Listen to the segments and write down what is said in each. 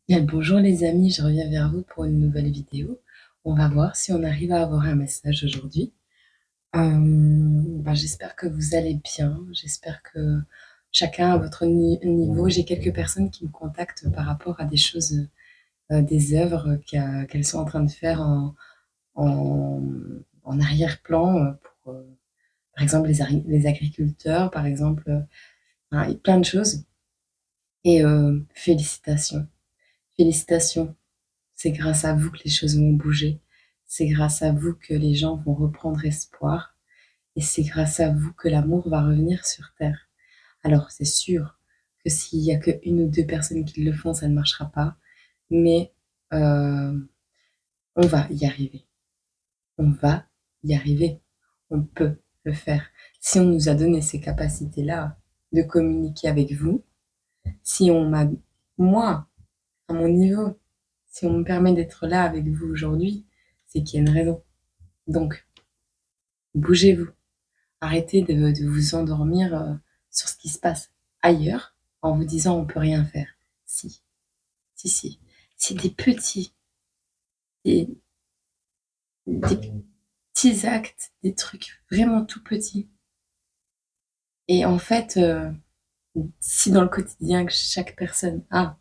Bien, bonjour les amis, je reviens vers vous pour une nouvelle vidéo. On va voir si on arrive à avoir un message aujourd'hui. J'espère que vous allez bien, j'espère que chacun à votre niveau. J'ai quelques personnes qui me contactent par rapport à des choses, des œuvres qu'elles sont en train de faire en, en arrière-plan pour, par exemple, les agriculteurs, par exemple, et plein de choses. Et félicitations, félicitations. C'est grâce à vous que les choses vont bouger. C'est grâce à vous que les gens vont reprendre espoir. Et c'est grâce à vous que l'amour va revenir sur Terre. Alors, c'est sûr que s'il y a que une ou deux personnes qui le font, ça ne marchera pas. Mais euh, on va y arriver. On va y arriver. On peut le faire. Si on nous a donné ces capacités-là de communiquer avec vous, si on m'a, moi, à mon niveau, si on me permet d'être là avec vous aujourd'hui, c'est qu'il y a une raison. Donc, bougez-vous. Arrêtez de vous endormir sur ce qui se passe ailleurs en vous disant on peut rien faire. Si, si, si. C'est des, des petits actes, des trucs vraiment tout petits. Et en fait, si dans le quotidien que chaque personne a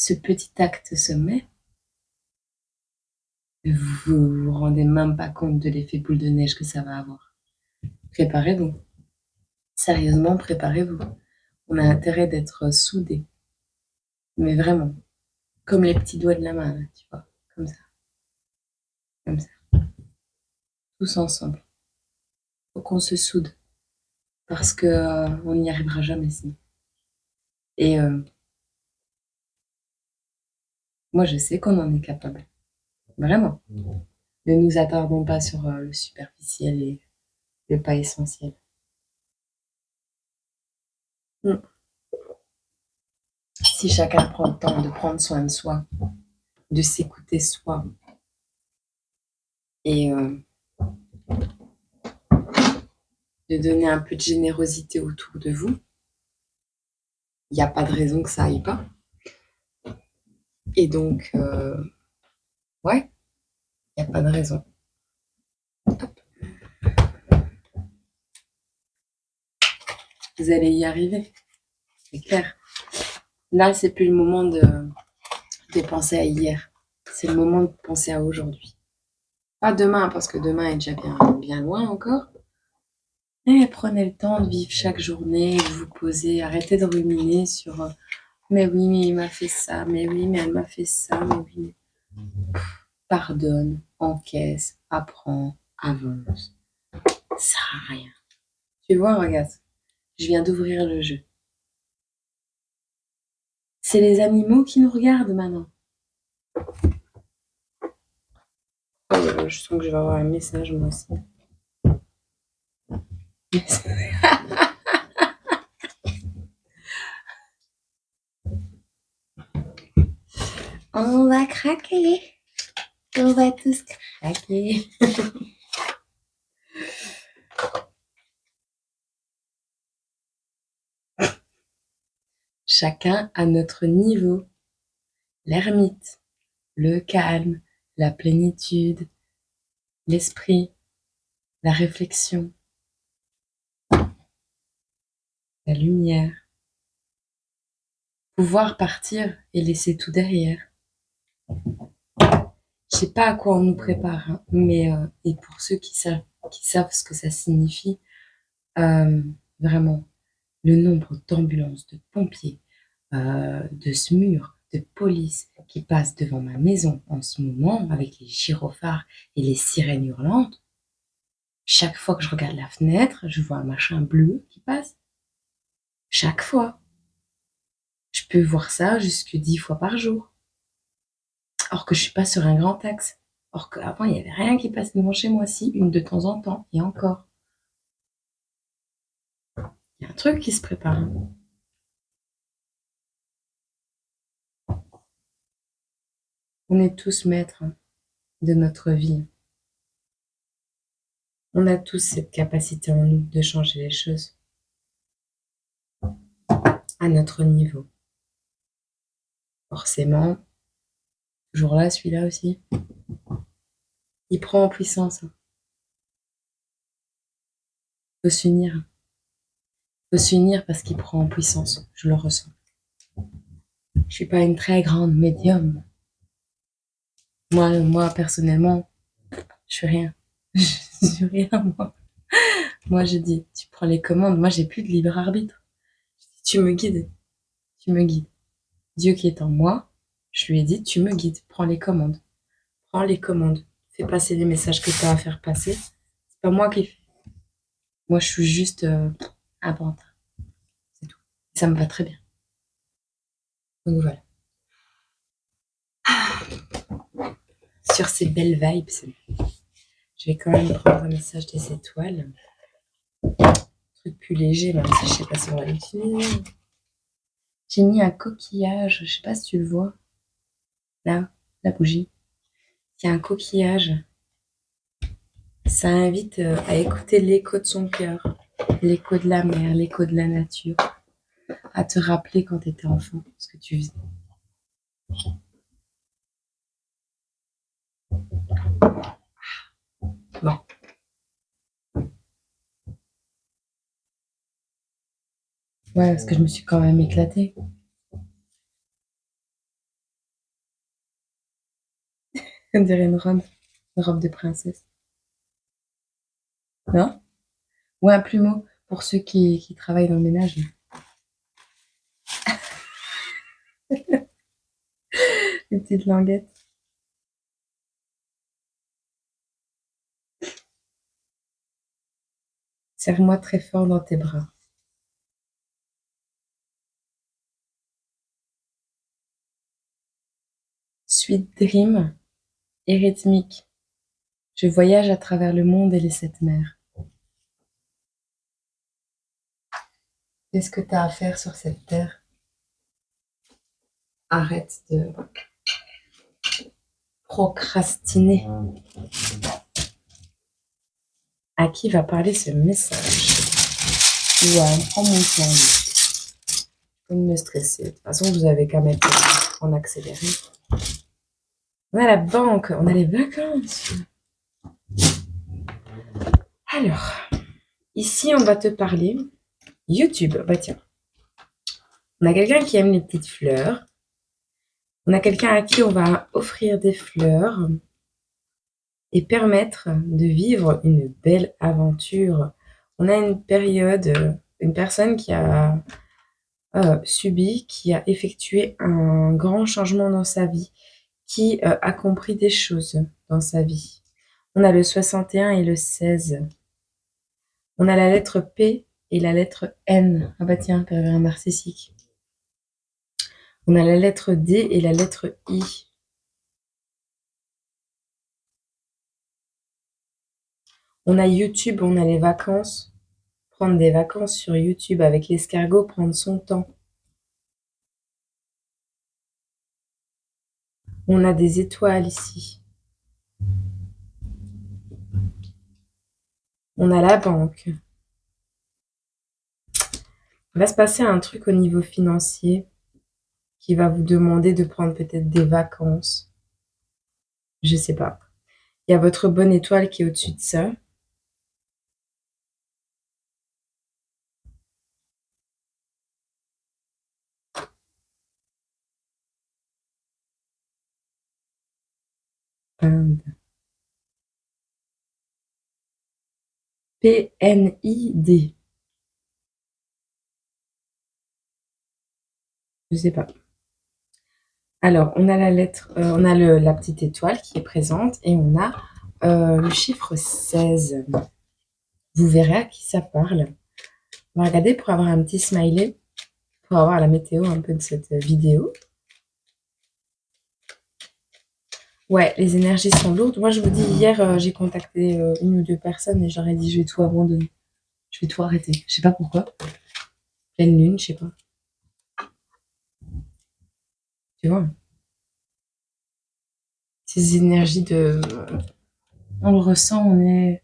ce petit acte se met, vous vous rendez même pas compte de l'effet boule de neige que ça va avoir. Préparez-vous. Sérieusement, préparez-vous. On a intérêt d'être soudés. Mais vraiment, comme les petits doigts de la main, là, tu vois. Comme ça, tous ensemble. Faut qu'on se soude. Parce que on n'y arrivera jamais sinon. Et moi, je sais qu'on en est capable. Vraiment. Ne nous attardons pas sur le superficiel et le pas essentiel. Mm. Si chacun prend le temps de prendre soin de soi, de s'écouter soi, et de donner un peu de générosité autour de vous, il n'y a pas de raison que ça aille pas. Et donc, ouais, il n'y a pas de raison. Vous allez y arriver, c'est clair. Là, c'est plus le moment de penser à hier. C'est le moment de penser à aujourd'hui. Pas demain, parce que demain est déjà bien, bien loin encore. Mais prenez le temps de vivre chaque journée, de vous poser, arrêtez de ruminer sur mais oui, mais il m'a fait ça, mais oui, mais elle m'a fait ça, mais oui. Pardonne, encaisse, apprends, avance. Ça sert à rien. Tu vois, regarde, je viens d'ouvrir le jeu. C'est les animaux qui nous regardent maintenant. Oh, je sens que je vais avoir un message moi aussi. On va craquer. On va tous craquer. Chacun à notre niveau. L'ermite, le calme, la plénitude, l'esprit, la réflexion, la lumière. Pouvoir partir et laisser tout derrière. Je sais pas à quoi on nous prépare, hein, mais et pour ceux qui savent ce que ça signifie, euh, vraiment, le nombre d'ambulances, de pompiers, de SMUR, de police qui passent devant ma maison en ce moment avec les gyrophares et les sirènes hurlantes. Chaque fois que je regarde la fenêtre, je vois un machin bleu qui passe. Chaque fois. Je peux voir ça jusque 10 fois par jour. Or que je suis pas sur un grand axe. Or qu'avant, il n'y avait rien qui passait devant chez moi, si, une de temps en temps, et encore. Il y a un truc qui se prépare. On est tous maîtres de notre vie. On a tous cette capacité en nous de changer les choses à notre niveau. Forcément, toujours là, celui-là aussi. Il prend en puissance, hein. Faut s'unir. Faut s'unir parce qu'il prend en puissance. Je le ressens. Je suis pas une très grande médium. Moi personnellement, je suis rien. Je suis rien, moi. Moi, je dis, tu prends les commandes. Moi, j'ai plus de libre arbitre. Tu me guides. Tu me guides. Dieu qui est en moi, je lui ai dit, tu me guides. Prends les commandes. Prends les commandes. Fais passer les messages que tu as à faire passer. C'est pas moi qui fais. Moi, je suis juste un pantin. C'est tout. Ça me va très bien. Donc voilà. Sur ces belles vibes, je vais quand même prendre un message des étoiles. Un truc plus léger, même si je sais pas si on va l'utiliser. J'ai mis un coquillage, je sais pas si tu le vois. Là, la bougie. Il y a un coquillage. Ça invite à écouter l'écho de son cœur, l'écho de la mer, l'écho de la nature, à te rappeler quand tu étais enfant ce que tu faisais. Bon. Ouais, parce que je me suis quand même éclatée. On dirait une robe de princesse. Non? Ou un plumeau pour ceux qui travaillent dans le ménage. Une petite languette. Serre-moi très fort dans tes bras. Sweet dream et rythmique. Je voyage à travers le monde et les sept mers. Qu'est-ce que tu as à faire sur cette terre? Arrête de procrastiner. À qui va parler ce message? Ouais, prends mon temps. Faut me stresser. De toute façon, vous avez qu'à mettre en accéléré. On a la banque, on a les vacances. Alors, ici, on va te parler YouTube. Bah tiens, on a quelqu'un qui aime les petites fleurs. On a quelqu'un à qui on va offrir des fleurs et permettre de vivre une belle aventure. On a une période, une personne qui a subi, qui a effectué un grand changement dans sa vie, qui a compris des choses dans sa vie. On a le 61 et le 16. On a la lettre P et la lettre N. Ah bah tiens, pervers narcissique. On a la lettre D et la lettre I. On a YouTube, on a les vacances. Prendre des vacances sur YouTube avec l'escargot, prendre son temps. On a des étoiles ici. On a la banque. Il va se passer un truc au niveau financier qui va vous demander de prendre peut-être des vacances. Je sais pas. Il y a votre bonne étoile qui est au-dessus de ça. Inde. PNID. Je sais pas. Alors, on a la lettre, on a la petite étoile qui est présente et on a le chiffre 16. Vous verrez à qui ça parle. On va regarder pour avoir un petit smiley, pour avoir la météo un peu de cette vidéo. Ouais, les énergies sont lourdes. Moi, je vous dis, hier, j'ai contacté une ou deux personnes et j'aurais dit, je vais tout abandonner. Je vais tout arrêter. Je sais pas pourquoi. Pleine lune, je sais pas. Tu vois, ces énergies de... On le ressent, on le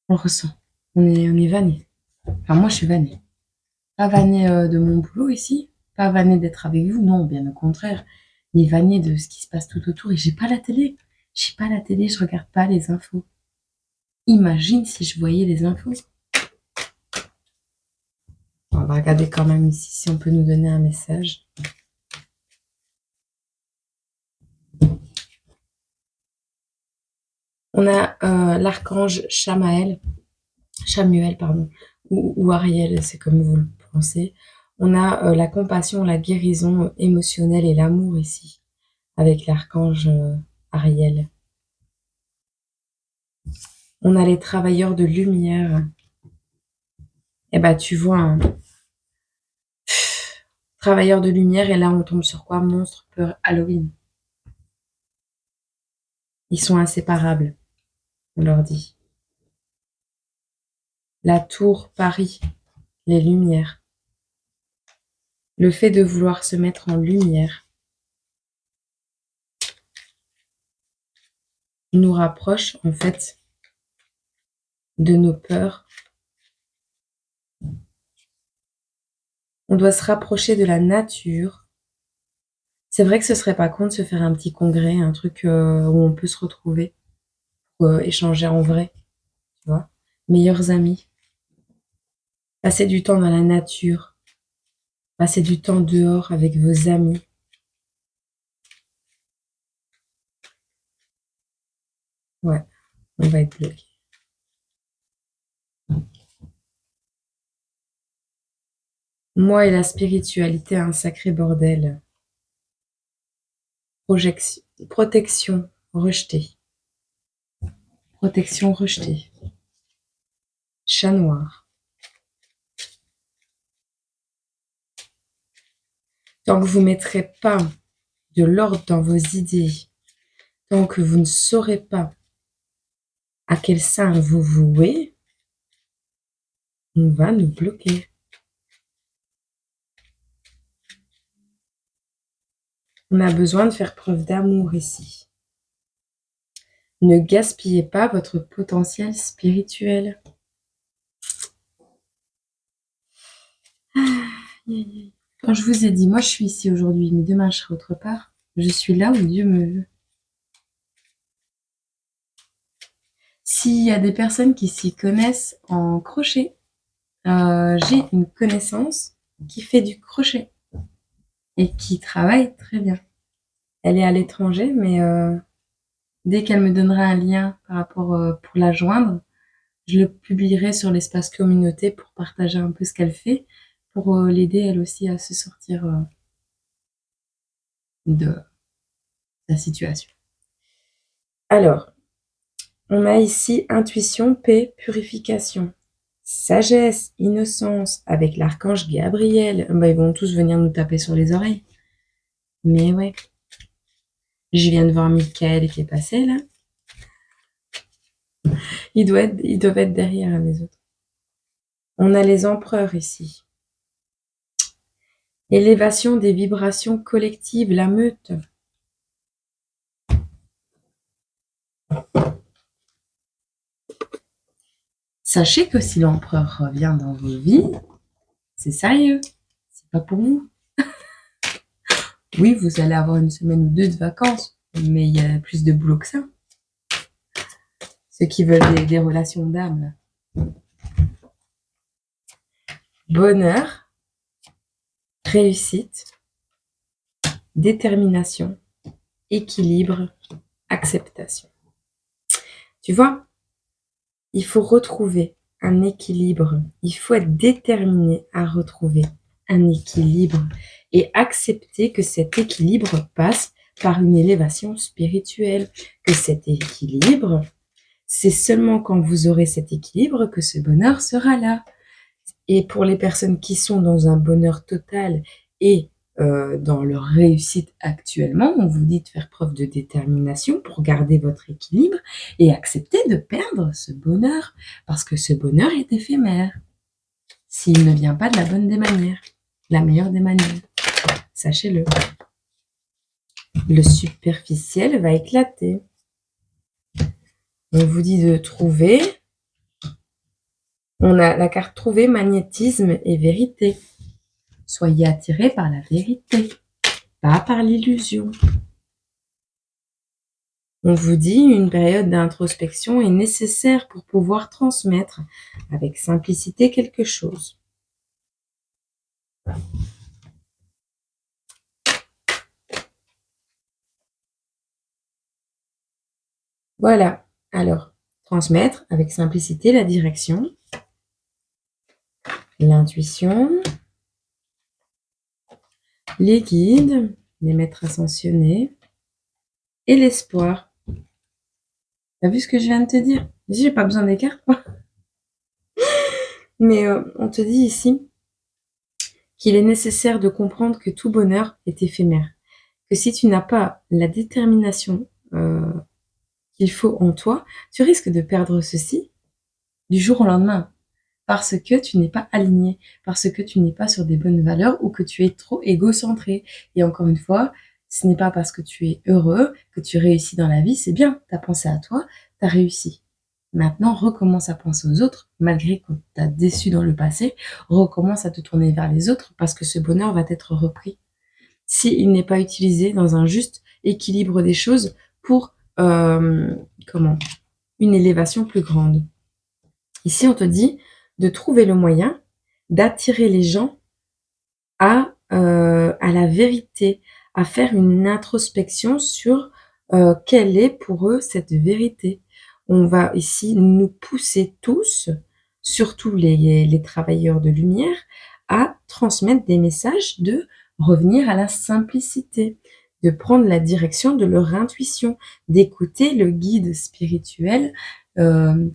ressent. On est vanné. Enfin, moi, je suis vannée. Pas vannée de mon boulot ici. Pas vanner d'être avec vous, non, bien au contraire. Mais vanner de ce qui se passe tout autour. Et j'ai pas la télé. J'ai pas la télé, je regarde pas les infos. Imagine si je voyais les infos. On va regarder quand même ici si on peut nous donner un message. On a l'archange Chamuel, pardon, ou Ariel, c'est comme vous le pensez. On a la compassion, la guérison émotionnelle et l'amour ici, avec l'archange Ariel. On a les travailleurs de lumière. Et bah tu vois, hein, travailleurs de lumière, et là on tombe sur quoi? Monstre, peur, Halloween. Ils sont inséparables, on leur dit. La tour, Paris, les lumières. Le fait de vouloir se mettre en lumière nous rapproche en fait de nos peurs. On doit se rapprocher de la nature. C'est vrai que ce serait pas con de se faire un petit congrès, un truc où on peut se retrouver, pour échanger en vrai, tu vois. Meilleurs amis. Passer du temps dans la nature. Passer du temps dehors avec vos amis. Ouais, on va être bloqué. Moi et la spiritualité, un sacré bordel. Protection rejetée. Protection rejetée. Chat noir. Tant que vous ne mettrez pas de l'ordre dans vos idées, tant que vous ne saurez pas à quel saint vous vouez, on va nous bloquer. On a besoin de faire preuve d'amour ici. Ne gaspillez pas votre potentiel spirituel. Quand je vous ai dit, moi je suis ici aujourd'hui, mais demain je serai autre part, je suis là où Dieu me veut. S'il y a des personnes qui s'y connaissent en crochet, j'ai une connaissance qui fait du crochet et qui travaille très bien. Elle est à l'étranger, mais dès qu'elle me donnera un lien par rapport pour la joindre, je le publierai sur l'espace communauté pour partager un peu ce qu'elle fait, pour l'aider elle aussi à se sortir de sa situation. Alors, on a ici intuition, paix, purification, sagesse, innocence, avec l'archange Gabriel. Bah, ils vont tous venir nous taper sur les oreilles. Mais ouais. Je viens de voir Michael qui est passé là. Ils doivent être derrière les autres. On a les empereurs ici. Élévation des vibrations collectives, la meute. Sachez que si l'empereur revient dans vos vies, c'est sérieux. C'est pas pour vous. Oui, vous allez avoir une semaine ou deux de vacances, mais il y a plus de boulot que ça. Ceux qui veulent des relations d'âme. Bonheur, réussite, détermination, équilibre, acceptation. Tu vois, il faut retrouver un équilibre. Il faut être déterminé à retrouver un équilibre et accepter que cet équilibre passe par une élévation spirituelle, que cet équilibre, c'est seulement quand vous aurez cet équilibre que ce bonheur sera là. Et pour les personnes qui sont dans un bonheur total et dans leur réussite actuellement, on vous dit de faire preuve de détermination pour garder votre équilibre et accepter de perdre ce bonheur, parce que ce bonheur est éphémère, s'il ne vient pas de la bonne des manières, la meilleure des manières. Sachez-le. Le superficiel va éclater. On vous dit de trouver. On a la carte trouver, magnétisme et vérité. Soyez attirés par la vérité, pas par l'illusion. On vous dit une période d'introspection est nécessaire pour pouvoir transmettre avec simplicité quelque chose. Voilà. Alors, transmettre avec simplicité la direction, l'intuition, les guides, les maîtres ascensionnés et l'espoir. T'as vu ce que je viens de te dire? J'ai pas besoin des cartes, quoi. Mais on te dit ici qu'il est nécessaire de comprendre que tout bonheur est éphémère. Que si tu n'as pas la détermination qu'il faut en toi, tu risques de perdre ceci du jour au lendemain. Parce que tu n'es pas aligné, parce que tu n'es pas sur des bonnes valeurs ou que tu es trop égocentré. Et encore une fois, ce n'est pas parce que tu es heureux que tu réussis dans la vie, c'est bien, tu as pensé à toi, tu as réussi. Maintenant, recommence à penser aux autres, malgré qu'on t'a déçu dans le passé, recommence à te tourner vers les autres parce que ce bonheur va être repris. S'il n'est pas utilisé dans un juste équilibre des choses pour une élévation plus grande. Ici, on te dit de trouver le moyen d'attirer les gens à la vérité, à faire une introspection sur quelle est pour eux cette vérité. On va ici nous pousser tous, surtout les travailleurs de lumière, à transmettre des messages de revenir à la simplicité, de prendre la direction de leur intuition, d'écouter le guide spirituel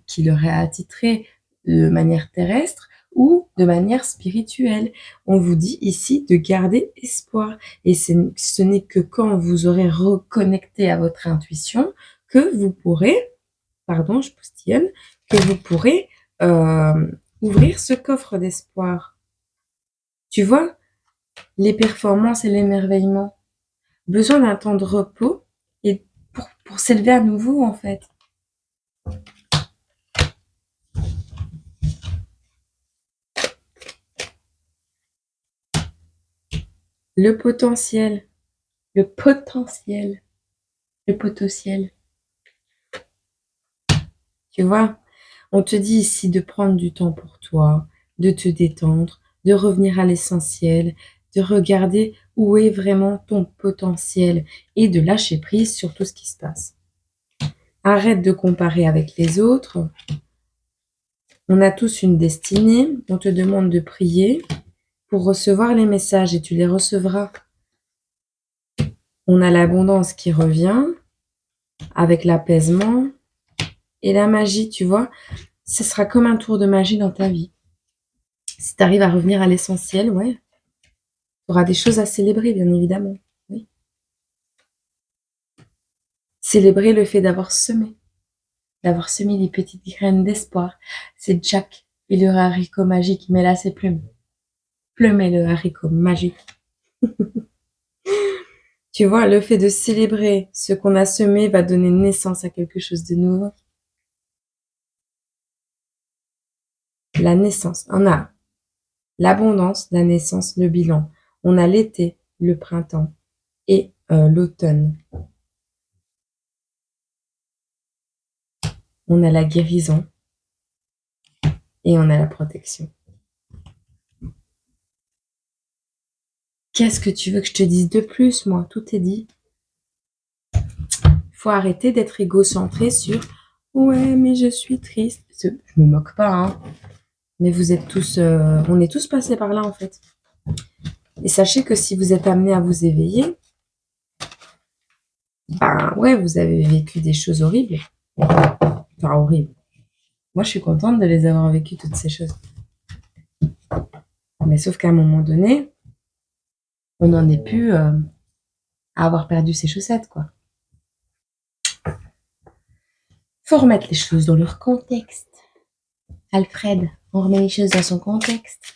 qui leur est attitré de manière terrestre ou de manière spirituelle. On vous dit ici de garder espoir. Et ce n'est que quand vous aurez reconnecté à votre intuition que vous pourrez, pardon, je postillonne, que vous pourrez ouvrir ce coffre d'espoir. Tu vois, les performances et l'émerveillement, besoin d'un temps de repos et pour s'élever à nouveau, en fait. Le potentiel, le potentiel, le potentiel. Tu vois, on te dit ici de prendre du temps pour toi, de te détendre, de revenir à l'essentiel, de regarder où est vraiment ton potentiel et de lâcher prise sur tout ce qui se passe. Arrête de comparer avec les autres. On a tous une destinée. On te demande de prier pour recevoir les messages et tu les recevras. On a l'abondance qui revient avec l'apaisement et la magie, tu vois. Ce sera comme un tour de magie dans ta vie. Si tu arrives à revenir à l'essentiel, ouais, tu auras des choses à célébrer, bien évidemment. Oui. Célébrer le fait d'avoir semé les petites graines d'espoir. C'est Jack et le haricot magique. Mais là, c'est Plume. Plume et le haricot magique. Tu vois, le fait de célébrer ce qu'on a semé va donner naissance à quelque chose de nouveau. La naissance, on a l'abondance, la naissance, le bilan. On a l'été, le printemps et l'automne. On a la guérison et on a la protection. Qu'est-ce que tu veux que je te dise de plus, moi? Tout est dit. Faut arrêter d'être égocentré sur « Ouais, mais je suis triste. » Je me moque pas, hein. Mais vous êtes tous... on est tous passés par là, en fait. Et sachez que si vous êtes amenés à vous éveiller, ben ouais, vous avez vécu des choses horribles. Enfin, horribles. Moi, je suis contente de les avoir vécues, toutes ces choses. Mais sauf qu'à un moment donné, on n'en est plus à avoir perdu ses chaussettes, quoi. Faut remettre les choses dans leur contexte. Alfred, on remet les choses dans son contexte.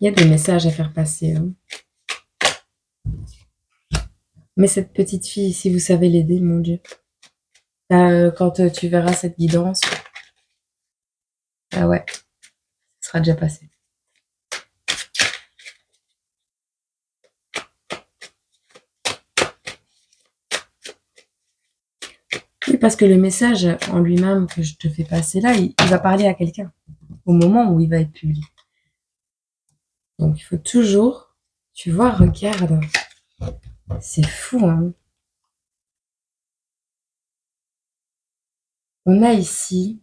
Il y a des messages à faire passer. Hein. Mais cette petite fille, si vous savez l'aider, mon Dieu. Quand tu verras cette guidance, Ah ouais, ce sera déjà passé. Oui, parce que le message en lui-même que je te fais passer là, il va parler à quelqu'un au moment où il va être publié. Donc il faut toujours, tu vois, regarde, c'est fou, hein. On a ici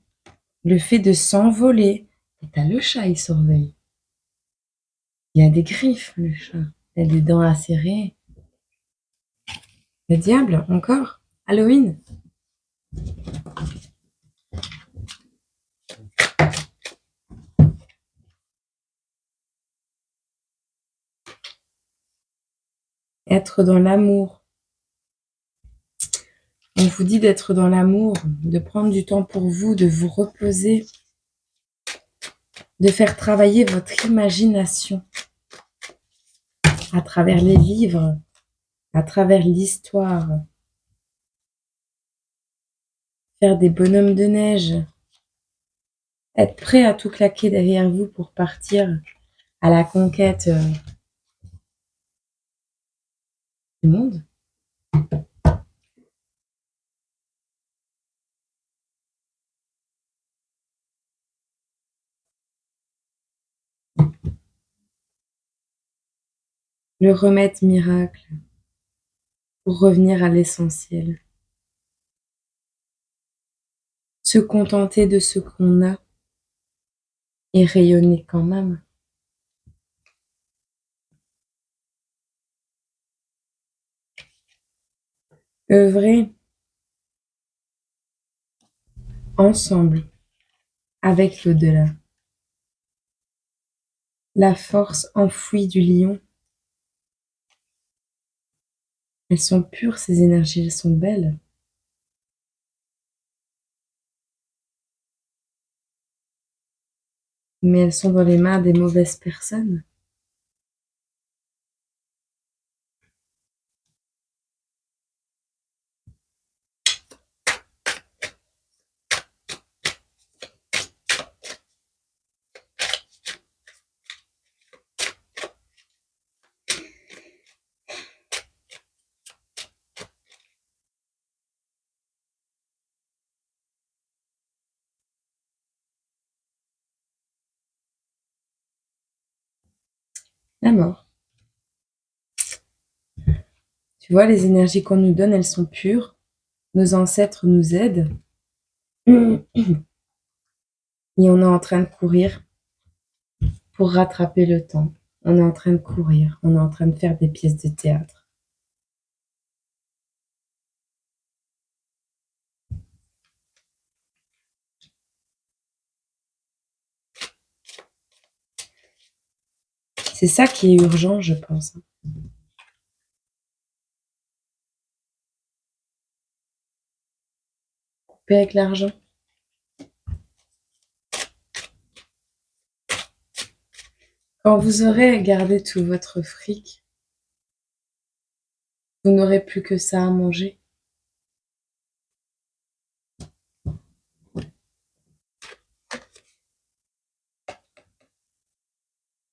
le fait de s'envoler. Et t'as le chat, il surveille. Il a des griffes, le chat. Il a des dents acérées. Le diable, encore? Halloween? Être dans l'amour. On vous dit d'être dans l'amour, de prendre du temps pour vous, de vous reposer, de faire travailler votre imagination à travers les livres, à travers l'histoire, faire des bonhommes de neige, être prêt à tout claquer derrière vous pour partir à la conquête du monde. Le remède miracle pour revenir à l'essentiel. Se contenter de ce qu'on a et rayonner quand même. Œuvrer ensemble avec l'au-delà. La force enfouie du lion. Elles sont pures, ces énergies, elles sont belles. Mais elles sont dans les mains des mauvaises personnes. La mort. Tu vois, les énergies qu'on nous donne, elles sont pures. Nos ancêtres nous aident. Et on est en train de courir pour rattraper le temps. On est en train de courir. On est en train de faire des pièces de théâtre. C'est ça qui est urgent, je pense. Couper avec l'argent. Quand vous aurez gardé tout votre fric, vous n'aurez plus que ça à manger.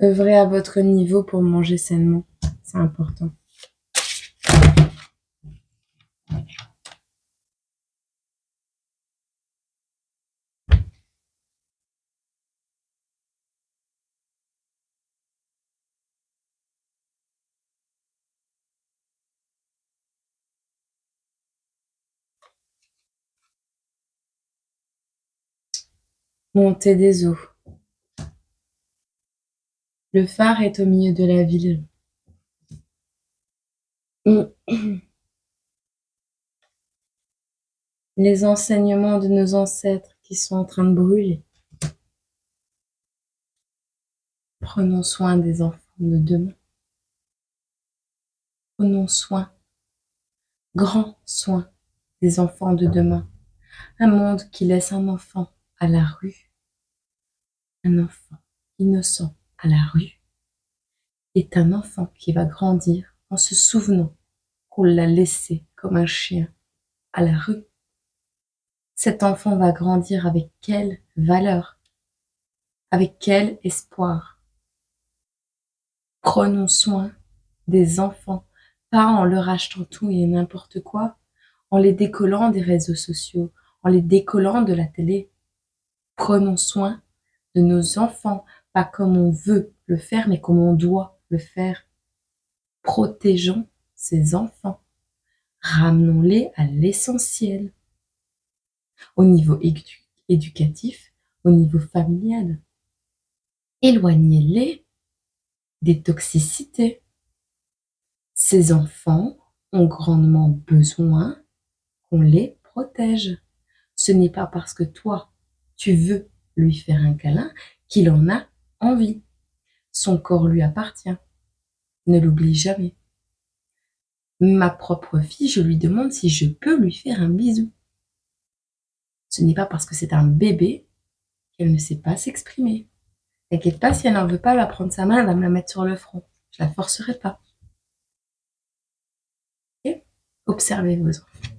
Œuvrez à votre niveau pour manger sainement. C'est important. Montée des eaux. Le phare est au milieu de la ville. Les enseignements de nos ancêtres qui sont en train de brûler. Prenons soin des enfants de demain. Prenons soin, grand soin des enfants de demain. Un monde qui laisse un enfant à la rue, un enfant innocent à la rue, est un enfant qui va grandir en se souvenant qu'on l'a laissé comme un chien à la rue. Cet enfant va grandir avec quelle valeur? Avec quel espoir? Prenons soin des enfants, pas en leur achetant tout et n'importe quoi, en les décollant des réseaux sociaux, en les décollant de la télé. Prenons soin de nos enfants, pas comme on veut le faire, mais comme on doit le faire. Protégeons ces enfants. Ramenons-les à l'essentiel, au niveau éducatif, au niveau familial. Éloignez-les des toxicités. Ces enfants ont grandement besoin qu'on les protège. Ce n'est pas parce que toi, tu veux lui faire un câlin qu'il en a envie. Son corps lui appartient. Ne l'oublie jamais. Ma propre fille, je lui demande si je peux lui faire un bisou. Ce n'est pas parce que c'est un bébé qu'elle ne sait pas s'exprimer. T'inquiète pas, si elle n'en veut pas, elle va prendre sa main, elle va me la mettre sur le front. Je la forcerai pas. Ok? Observez vos enfants.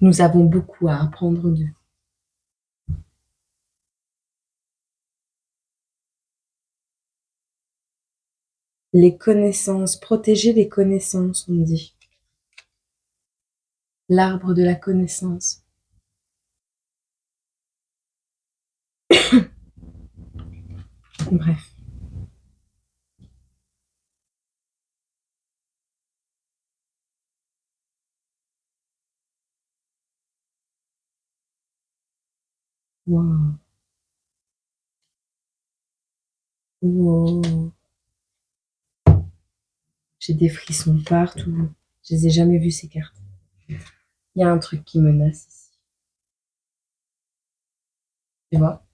Nous avons beaucoup à apprendre d'eux. Les connaissances, protéger les connaissances, on dit. L'arbre de la connaissance. Bref. Wow. Wow. J'ai des frissons partout. Je les ai jamais vus, ces cartes. Il y a un truc qui menace ici. Tu vois?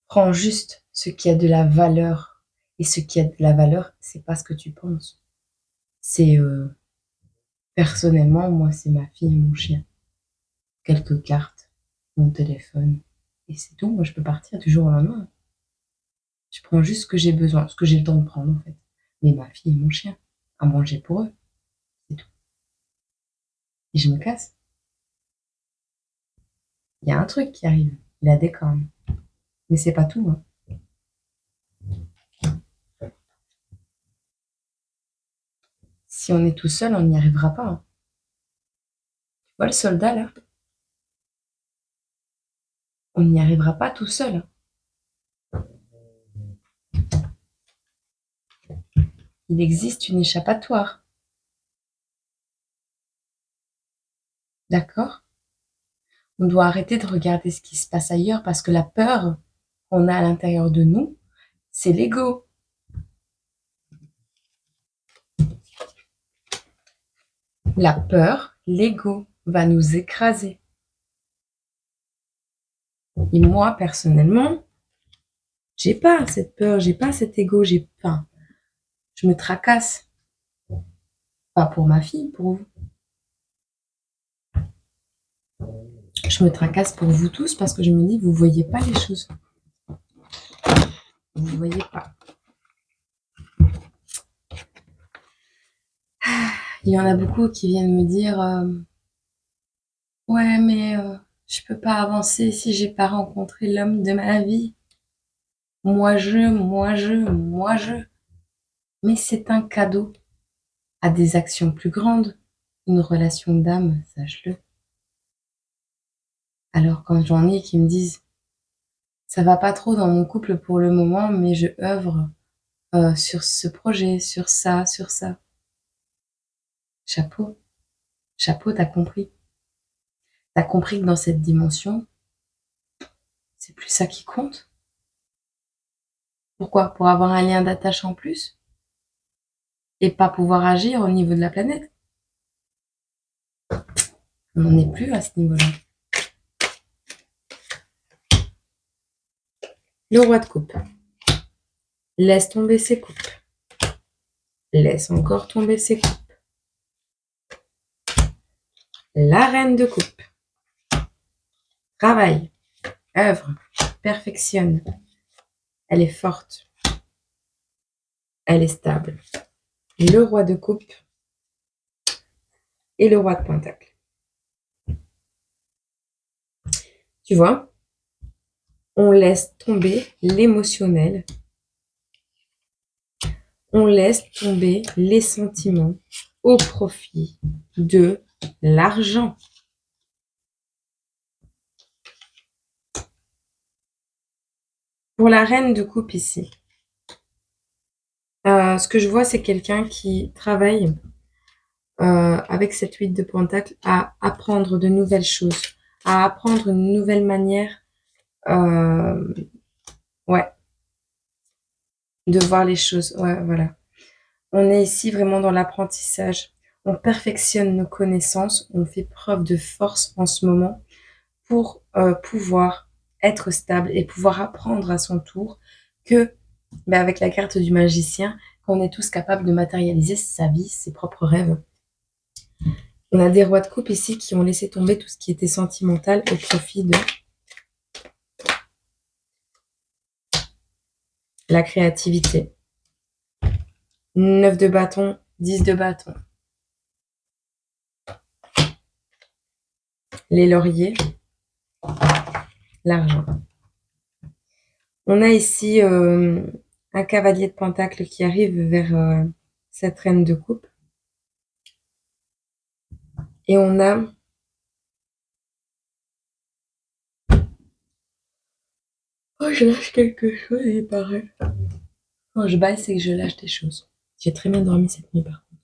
Prends juste ce qui a de la valeur. Et ce qui a de la valeur, c'est pas ce que tu penses. C'est personnellement, moi, c'est ma fille et mon chien. Quelques cartes, mon téléphone. Et c'est tout. Moi, je peux partir du jour au lendemain. Je prends juste ce que j'ai besoin, ce que j'ai le temps de prendre, en fait. Mais ma fille et mon chien, à manger pour eux. C'est tout. Et je me casse. Il y a un truc qui arrive. Il a des cornes. Mais c'est pas tout, hein. Si on est tout seul, on n'y arrivera pas, hein. Tu vois le soldat, là? On n'y arrivera pas tout seul, hein. Il existe une échappatoire. D'accord? On doit arrêter de regarder ce qui se passe ailleurs parce que la peur qu'on a à l'intérieur de nous, c'est l'ego. La peur, l'ego, va nous écraser. Et moi, personnellement, j'ai pas cette peur, j'ai pas cet ego, enfin, je me tracasse. Pas pour ma fille, pour vous. Je me tracasse pour vous tous parce que je me dis, vous voyez pas les choses. Vous voyez pas. Il y en a beaucoup qui viennent me dire, ouais, mais je peux pas avancer si j'ai pas rencontré l'homme de ma vie. Moi je. Mais c'est un cadeau à des actions plus grandes, une relation d'âme, sache-le. Alors quand j'en ai qui me disent, ça va pas trop dans mon couple pour le moment, mais je œuvre sur ce projet, sur ça, sur ça. Chapeau, chapeau, t'as compris. T'as compris que dans cette dimension, c'est plus ça qui compte. Pourquoi? Pour avoir un lien d'attache en plus et pas pouvoir agir au niveau de la planète. On n'en est plus à ce niveau-là. Le roi de coupe. Laisse tomber ses coupes. Laisse encore tomber ses coupes. La reine de coupe. Travaille, œuvre, perfectionne. Elle est forte. Elle est stable. Le roi de coupe et le roi de pentacle. Tu vois, On laisse tomber l'émotionnel. On laisse tomber les sentiments au profit de l'argent. Pour la reine de coupe ici, ce que je vois, c'est quelqu'un qui travaille avec cette 8 de pentacle à apprendre de nouvelles choses, à apprendre une nouvelle manière ouais, de voir les choses. Ouais, voilà. On est ici vraiment dans l'apprentissage. On perfectionne nos connaissances, on fait preuve de force en ce moment pour pouvoir être stable et pouvoir apprendre à son tour que, avec la carte du magicien, qu'on est tous capables de matérialiser sa vie, ses propres rêves. On a des rois de coupe ici qui ont laissé tomber tout ce qui était sentimental au profit de la créativité. 9 de bâton, 10 de bâton. Les lauriers, l'argent. On a ici un cavalier de pentacle qui arrive vers cette reine de coupe. Et on a oh, je lâche quelque chose, il paraît. Quand je baille, c'est que je lâche des choses. J'ai très bien dormi cette nuit, par contre.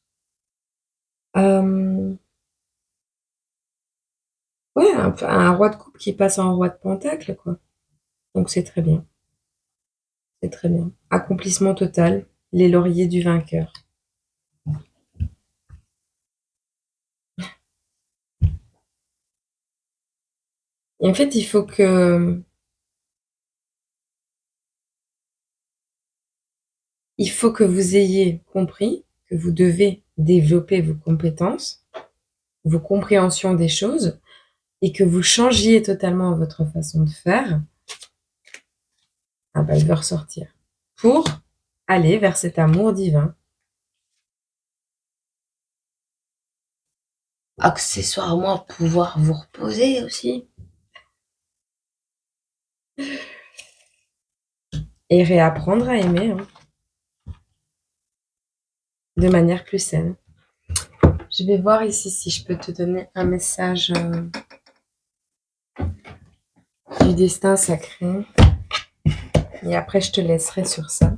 Ouais, un roi de coupe qui passe en roi de pentacle, quoi. Donc c'est très bien. C'est très bien. Accomplissement total, les lauriers du vainqueur. Et en fait, il faut que vous ayez compris que vous devez développer vos compétences, vos compréhensions des choses, et que vous changiez totalement votre façon de faire. Ah bah, il va ressortir. Pour aller vers cet amour divin. Accessoirement, pouvoir vous reposer aussi. Et réapprendre à aimer, hein, de manière plus saine. Je vais voir ici si je peux te donner un message du destin sacré. Et après, je te laisserai sur ça.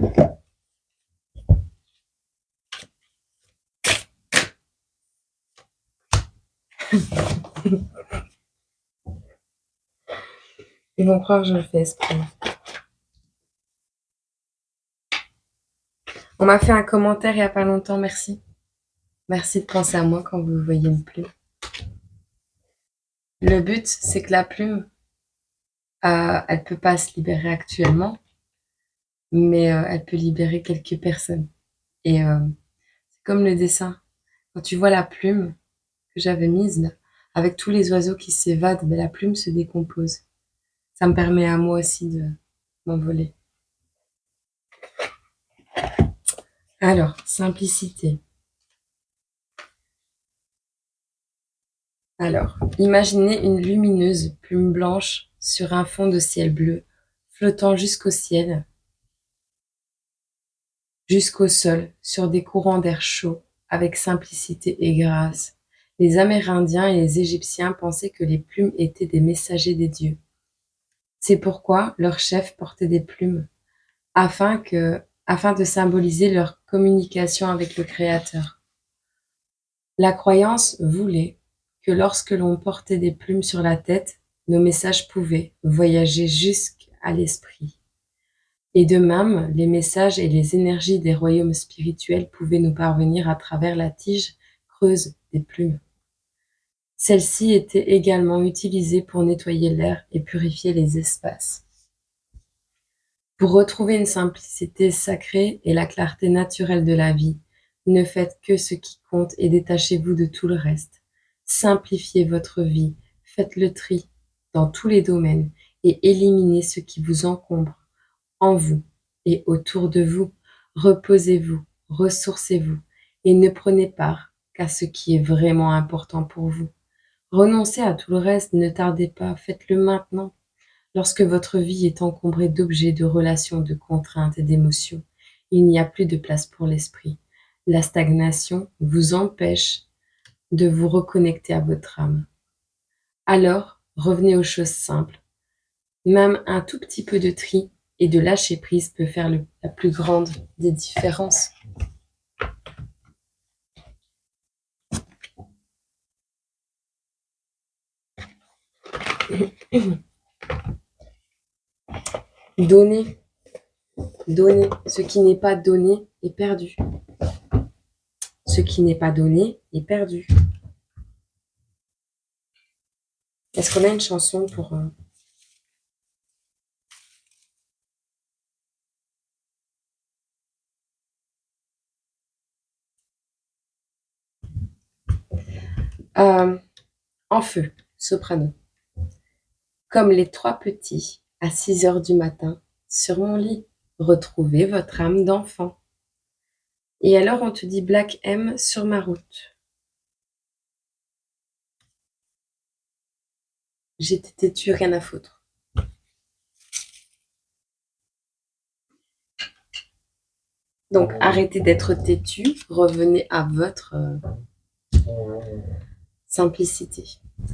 Ils vont croire que je le fais exprès. On m'a fait un commentaire il n'y a pas longtemps, merci. Merci de penser à moi quand vous voyez une plume. Le but, c'est que la plume, elle peut pas se libérer actuellement, mais elle peut libérer quelques personnes. Et c'est comme le dessin. Quand tu vois la plume que j'avais mise là, avec tous les oiseaux qui s'évadent, mais la plume se décompose. Ça me permet à moi aussi de m'envoler. Alors, simplicité. Alors, imaginez une lumineuse plume blanche sur un fond de ciel bleu, flottant jusqu'au ciel, jusqu'au sol, sur des courants d'air chaud, avec simplicité et grâce. Les Amérindiens et les Égyptiens pensaient que les plumes étaient des messagers des dieux. C'est pourquoi leurs chefs portaient des plumes, afin de symboliser leur communication avec le Créateur. La croyance voulait que lorsque l'on portait des plumes sur la tête, nos messages pouvaient voyager jusqu'à l'esprit. Et de même, les messages et les énergies des royaumes spirituels pouvaient nous parvenir à travers la tige creuse des plumes. Celle-ci était également utilisée pour nettoyer l'air et purifier les espaces. Pour retrouver une simplicité sacrée et la clarté naturelle de la vie, ne faites que ce qui compte et détachez-vous de tout le reste. Simplifiez votre vie, faites le tri dans tous les domaines et éliminez ce qui vous encombre en vous et autour de vous. Reposez-vous, ressourcez-vous et ne prenez part qu'à ce qui est vraiment important pour vous. Renoncez à tout le reste, ne tardez pas, faites-le maintenant. Lorsque votre vie est encombrée d'objets, de relations, de contraintes et d'émotions, il n'y a plus de place pour l'esprit. La stagnation vous empêche de vous reconnecter à votre âme. Alors, revenez aux choses simples. Même un tout petit peu de tri et de lâcher prise peut faire la plus grande des différences. Donner, donner. Ce qui n'est pas donné est perdu. Ce qui n'est pas donné est perdu. Est-ce qu'on a une chanson pour... En feu, soprano. Comme les trois petits, à 6 heures du matin, sur mon lit, retrouvez votre âme d'enfant. Et alors on te dit Black M sur ma route. J'étais têtue, rien à foutre. Donc arrêtez d'être têtu, revenez à votre simplicité,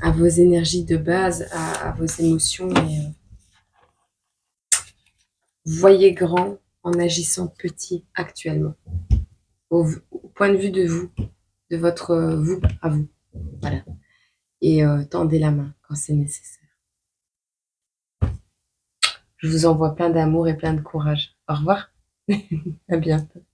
à vos énergies de base, à vos émotions et voyez grand en agissant petit actuellement, au point de vue de vous, de votre vous à vous. Voilà. Et tendez la main quand c'est nécessaire. Je vous envoie plein d'amour et plein de courage. Au revoir. À bientôt.